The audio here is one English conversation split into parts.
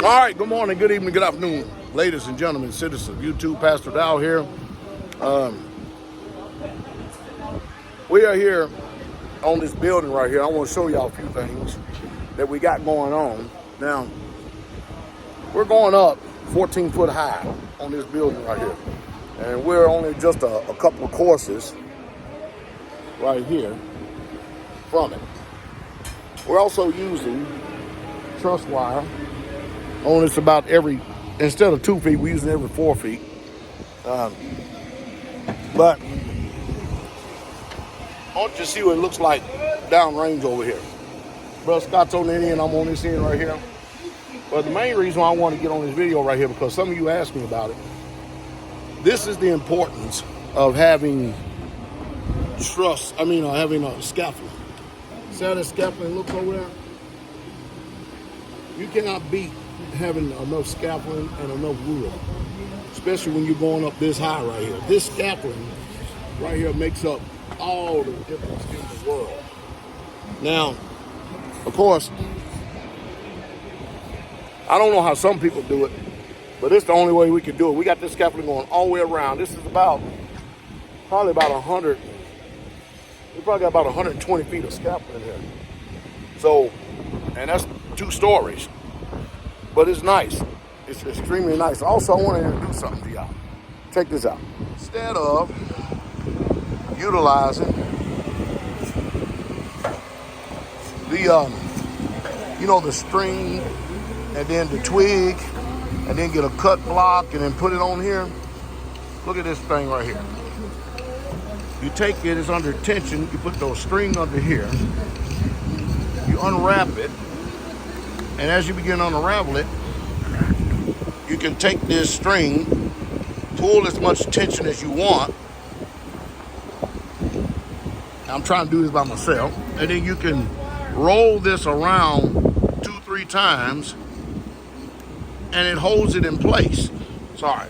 All right, good morning, good evening, good afternoon, ladies and gentlemen, citizens of YouTube. Pastor Dowell here. We are here on this building right here. I want to show y'all a few things that we got going on. Now, we're going up 14 foot high on this building right here. And we're only just a couple of courses right here from it. We're also using truss wire on this about instead of 2 feet, we're using every 4 feet. But I want you to see what it looks like downrange over here. Brother Scott's on the end, I'm on this end right here. But the main reason why I want to get on this video right here, because some of you asked me about it. This is the importance of having having a scaffolding. See how that scaffolding looks over there? You cannot beat having enough scaffolding and enough wood, especially when you're going up this high right here. This scaffolding right here makes up all the difference in the world. Now, of course, I don't know how some people do it, but it's the only way we can do it. We got this scaffolding going all the way around. This is probably about 100. We probably got about 120 feet of scaffolding here. So, and that's 2 stories. But it's nice. It's extremely nice. Also, I want to introduce something to y'all. Check this out. Instead of utilizing the string and then the twig and then get a cut block and then put it on here, look at this thing right here. You take it, it's under tension, you put those string under here, you unwrap it, and as you begin to unravel it, you can take this string, pull as much tension as you want. I'm trying to do this by myself. And then you can roll this around 2-3 times, and it holds it in place. Sorry.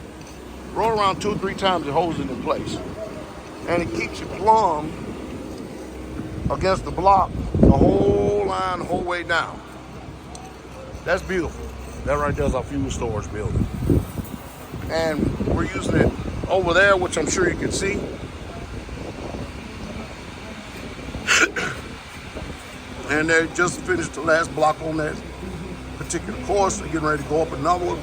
Roll around 2-3 times, it holds it in place. And it keeps you plumb against the block the whole line, the whole way down. That's beautiful. That right there is our fuel storage building. And we're using it over there, which I'm sure you can see. And they just finished the last block on that particular course. They're getting ready to go up another one.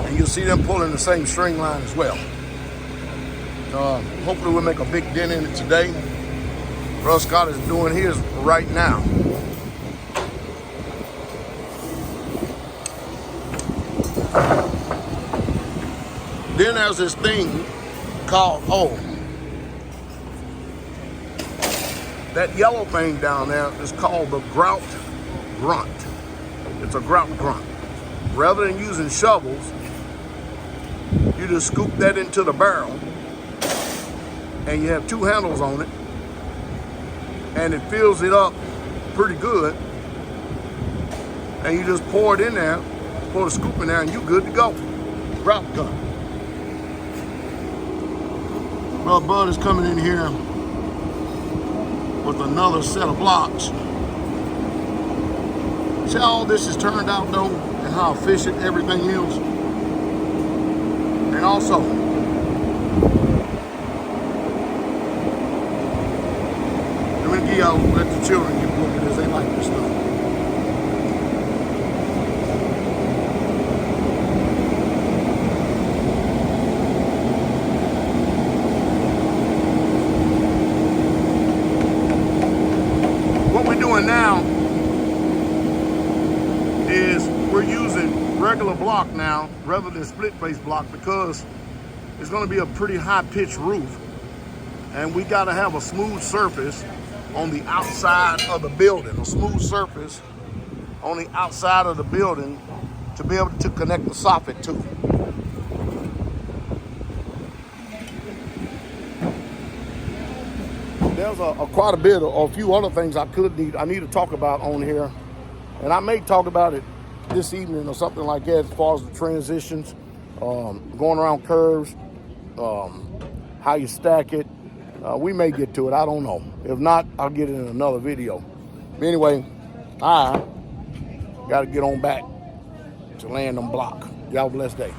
And you'll see them pulling the same string line as well. Hopefully we'll make a big dent in it today. Brother Scott is doing his right now. Then there's this thing called, that yellow thing down there is called the grout grunt. It's a grout grunt. Rather than using shovels, you just scoop that into the barrel, and you have 2 handles on it, and it fills it up pretty good, and you just pour it in there, pour the scoop in there, and you're good to go. Grout gun. Well, Bud is coming in here with another set of blocks. See how all this has turned out though, and how efficient everything is. And also, let me give y'all, let the children get a look at this. They like this stuff. Now is we're using regular block now rather than split face block, because it's going to be a pretty high pitched roof, and we got to have a smooth surface on the outside of the building, a smooth surface on the outside of the building to be able to connect the soffit to. There's quite a bit of a few other things I need to talk about on here, and I may talk about it this evening or something like that, as far as the transitions, going around curves, how you stack it. We may get to it, I don't know. If not, I'll get it in another video. But anyway, I got to get on back to land them block. Y'all have a blessed day.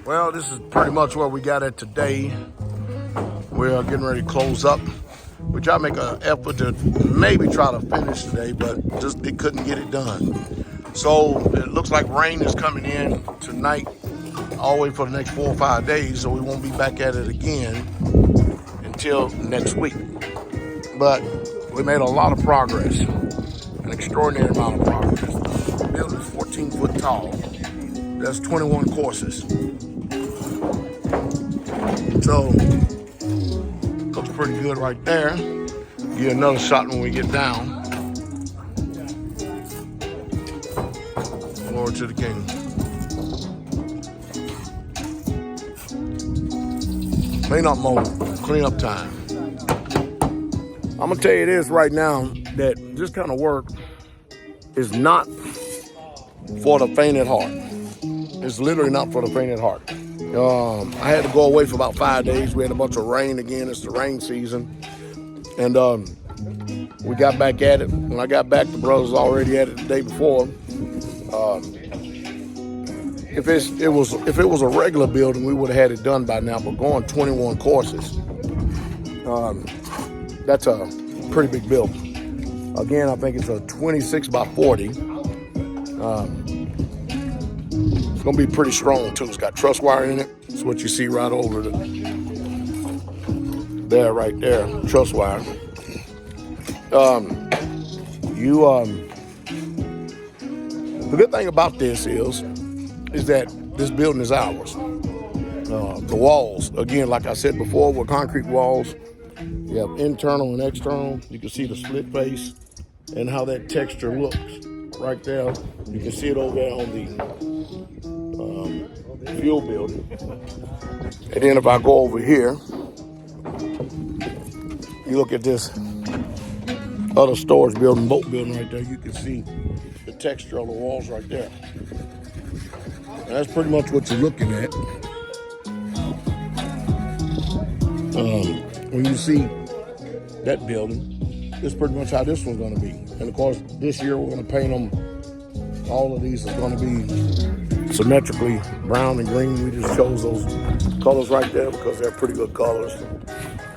Well, this is pretty much where we got it today. We're getting ready to close up. We try to make an effort to maybe try to finish today, but just they couldn't get it done. So it looks like rain is coming in tonight, all the way for the next 4 or 5 days. So we won't be back at it again until next week. But we made a lot of progress, an extraordinary amount of progress. The building is 14 foot tall. That's 21 courses. So, looks pretty good right there. Get another shot when we get down. Glory to the King. cleanup time. I'm gonna tell you this right now, that this kind of work is not for the faint at heart. It's literally not for the faint at heart. I had to go away for about 5 days. We had a bunch of rain again. It's the rain season. And we got back at it. When I got back, the brothers already at it the day before. If it was a regular building, we would have had it done by now. But going 21 courses, that's a pretty big building. Again, I think it's a 26 by 40. It's gonna be pretty strong too. It's got truss wire in it. It's what you see right over there, right there, truss wire. The good thing about this is that this building is ours. The walls, again, like I said before, were concrete walls. You have internal and external. You can see the split face and how that texture looks right there. You can see it over there on the fuel building. And then if I go over here, you look at this other storage building, boat building right there, you can see the texture of the walls right there. And that's pretty much what you're looking at. When you see that building, it's pretty much how this one's going to be. And of course, this year we're going to paint them. All of these is going to be symmetrically brown and green. We just chose those colors right there because they're pretty good colors.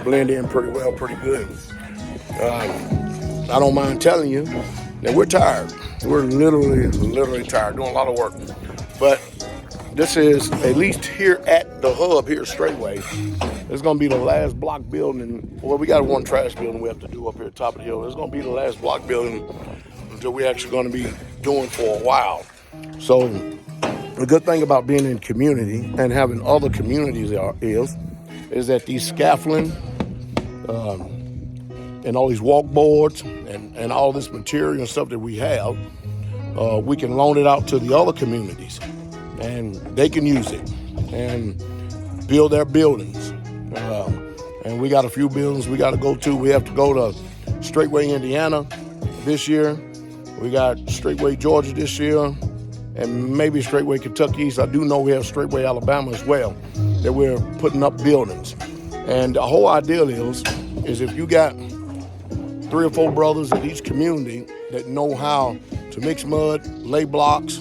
Blend in pretty well, pretty good. I don't mind telling you that we're tired. We're literally tired, doing a lot of work. But this is, at least here at the hub here, Straitway, it's going to be the last block building. Well, we got one trash building we have to do up here at the top of the hill. It's going to be the last block building until we're actually going to be doing for a while. So the good thing about being in community and having other communities is that these scaffolding and all these walk boards and all this material and stuff that we have, we can loan it out to the other communities and they can use it and build their buildings. And we got a few buildings we got to go to. We have to go to Straitway, Indiana this year. We got Straitway, Georgia this year, and maybe Straitway, Kentucky East. I do know we have Straitway, Alabama as well, that we're putting up buildings. And the whole idea is if you got 3 or 4 brothers in each community that know how to mix mud, lay blocks,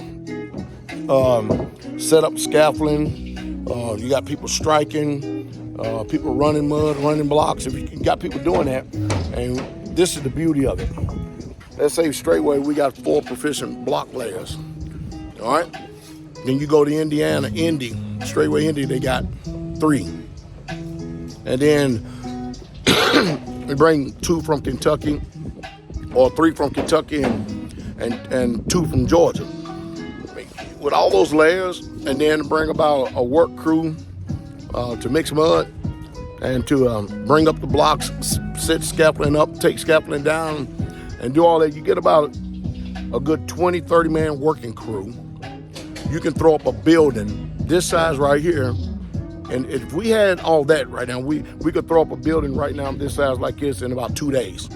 set up scaffolding, you got people striking, people running mud, running blocks. If you got people doing that, and this is the beauty of it. Let's say Straitway, we got 4 proficient block layers. All right? Then you go to Indiana, Straitway, Indy, they got 3. And then we bring 2 from Kentucky, or 3 from Kentucky and 2 from Georgia. With all those layers, and then bring about a work crew to mix mud and to bring up the blocks, set scaffolding up, take scaffolding down, and do all that. You get about a good 20, 30 man working crew. You can throw up a building this size right here. And if we had all that right now, we could throw up a building right now this size like this in about 2 days.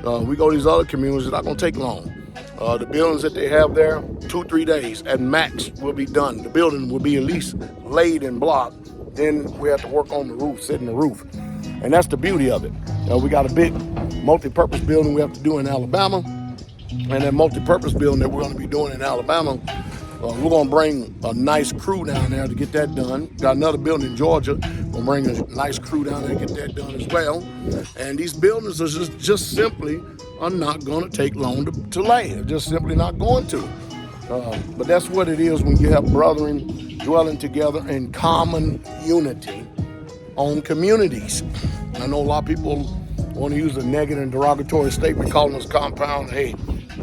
We go to these other communities, it's not gonna take long. The buildings that they have there, 2-3 days at max will be done. The building will be at least laid and blocked. Then we have to work on the roof, sit in the roof. And that's the beauty of it. We got a big multi-purpose building we have to do in Alabama. And that multi-purpose building that we're gonna be doing in Alabama, we're gonna bring a nice crew down there to get that done. Got another building in Georgia. We'll bring a nice crew down there to get that done as well. And these buildings are just simply are not gonna take long to lay. They're just simply not going to. But that's what it is when you have brethren dwelling together in common unity on communities. I know a lot of people want to use a negative and derogatory statement calling us compound. Hey,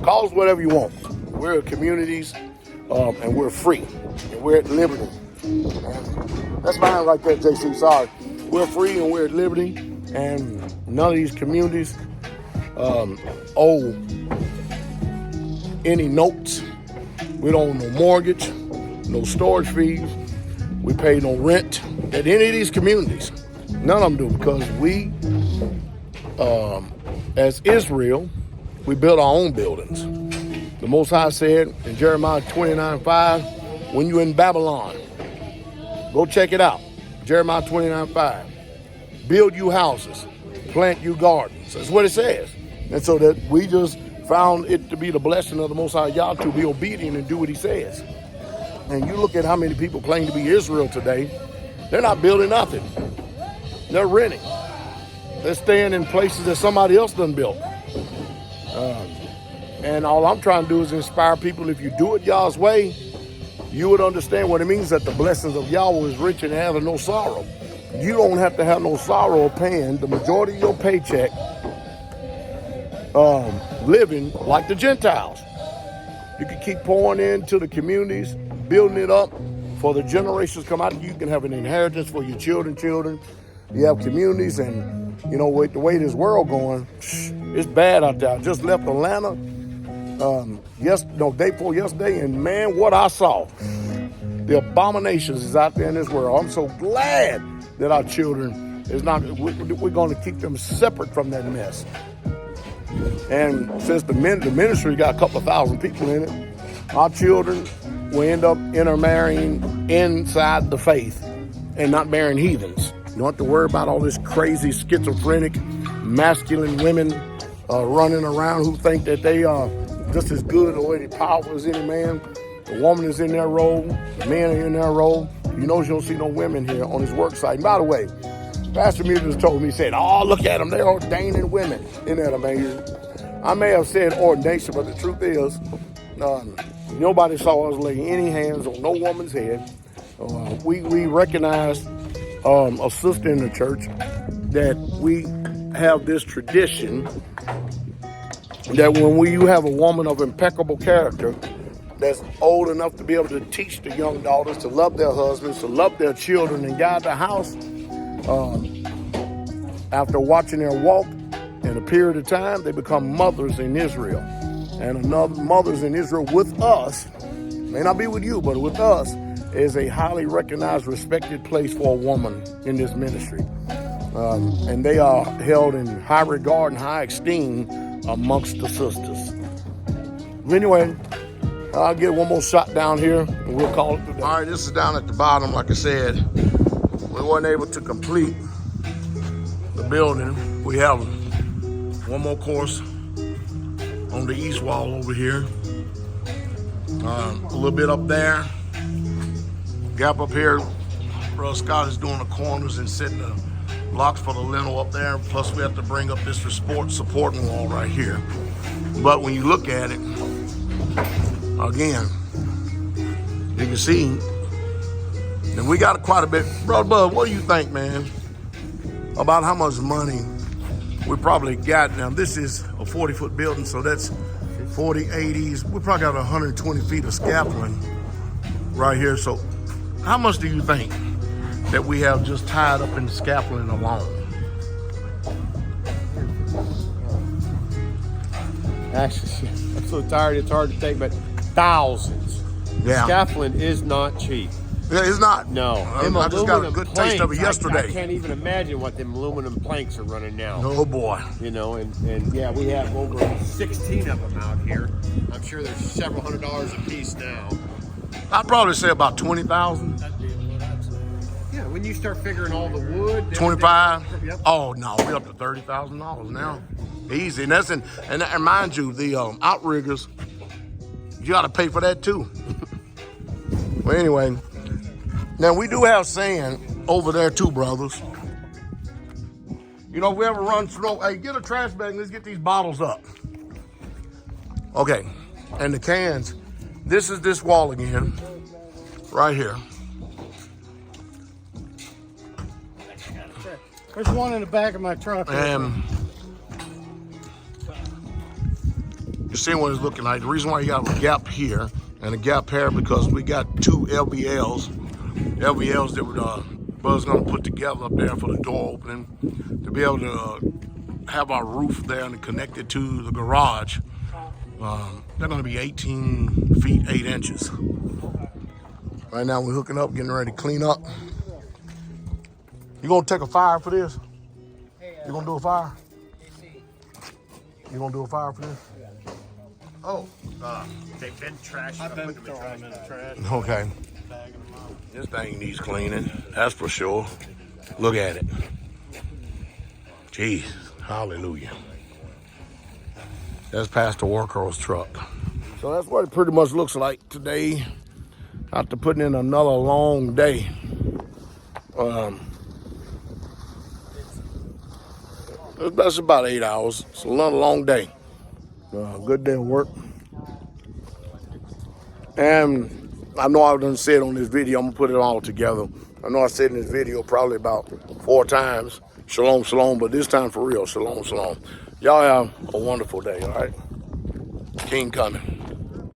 call us whatever you want. We're communities and we're free and we're at liberty. That's mine right there, JC. Sorry. We're free and we're at liberty, and none of these communities owe any notes. We don't owe no mortgage, no storage fees. We pay no rent at any of these communities. None of them do, because we, as Israel, we built our own buildings. The Most High said in Jeremiah 29:5, when you're in Babylon, go check it out. Jeremiah 29:5. Build you houses, plant you gardens. That's what it says. And so that we just found it to be the blessing of the Most High Yah to be obedient and do what he says. And you look at how many people claim to be Israel today, they're not building nothing. They're renting. They're staying in places that somebody else done built. And all I'm trying to do is inspire people. If you do it Yah's way, you would understand what it means that the blessings of Yahweh is rich and have no sorrow. You don't have to have no sorrow of paying the majority of your paycheck living like the Gentiles. You can keep pouring into the communities, building it up for the generations come out. You can have an inheritance for your children. You have communities, and you know, with the way this world going, it's bad out there. I just left Atlanta day before yesterday, and man, what I saw. The abominations is out there in this world. I'm so glad that our children is not, we're going to keep them separate from that mess. And since the ministry got a couple of thousand people in it, our children will end up intermarrying inside the faith and not marrying heathens. You don't have to worry about all this crazy schizophrenic masculine women running around who think that they are just as good or any powerful as any man. The woman is in their role, the men are in their role. You know you don't see no women here on his work site. And by the way, Pastor Miller told me, he said, oh, look at them, they're ordaining women. Isn't that amazing? I may have said ordination, but the truth is, nobody saw us lay any hands on no woman's head. We recognized a sister in the church that we have this tradition that when you have a woman of impeccable character that's old enough to be able to teach the young daughters to love their husbands, to love their children, and guide the house, after watching their walk in a period of time, they become mothers in Israel. And another mothers in Israel with us, may not be with you, but with us, is a highly recognized, respected place for a woman in this ministry. And they are held in high regard and high esteem amongst the sisters. Anyway, I'll get one more shot down here and we'll call it today. All right, this is down at the bottom. Like I said, we weren't able to complete the building. We have one more course on the east wall over here. A little bit up there. Gap up here. Brother Scott is doing the corners and setting the blocks for the lintel up there. Plus we have to bring up this supporting wall right here. But when you look at it, again, you can see, and we got quite a bit. Brother Bud, what do you think, man, about how much money we probably got? Now, this is a 40-foot building, so that's 40, 80s. We probably got 120 feet of scaffolding right here. So how much do you think that we have just tied up in scaffolding alone? Actually, I'm so tired it's hard to think, but thousands. Yeah. Scaffolding is not cheap. Yeah, it's not. No. I just got a good taste of it yesterday. I can't even imagine what them aluminum planks are running now. Oh boy. You know, and yeah, we have over 16 of them out here. I'm sure there's several $100s a piece now. I'd probably say about 20,000. Yeah, when you start figuring all the wood. 25? Yep. Oh no, we're up to $30,000 now. Easy. And that's and mind you, the outriggers, you got to pay for that too. Well, anyway, now we do have sand over there too, brothers. You know, if we ever run snow, hey, get a trash bag and let's get these bottles up. Okay, and the cans. This is this wall again, right here. There's one in the back of my truck. And you see what it's looking like. The reason why you got a gap here and a gap here because we got two LVLs that Buzz gonna put together up there for the door opening to be able to have our roof there and connect it to the garage. They're gonna be 18 feet 8 inches. Right now we're hooking up, getting ready to clean up. You gonna take a fire for this? You gonna do a fire? You gonna do a fire for this? Oh, they've been trashed. I've been throwing them in the trash. Okay. Bagging them up. This thing needs cleaning, that's for sure. Look at it. Jeez, hallelujah. That's Pastor Worker's truck. So that's what it pretty much looks like today. After putting in another long day. That's about 8 hours. It's another long day. Good day of work. And I know I done said on this video, I'm gonna put it all together. I know I said in this video probably about 4 times, shalom, shalom, but this time for real, shalom, shalom. Y'all have a wonderful day, all right? King coming.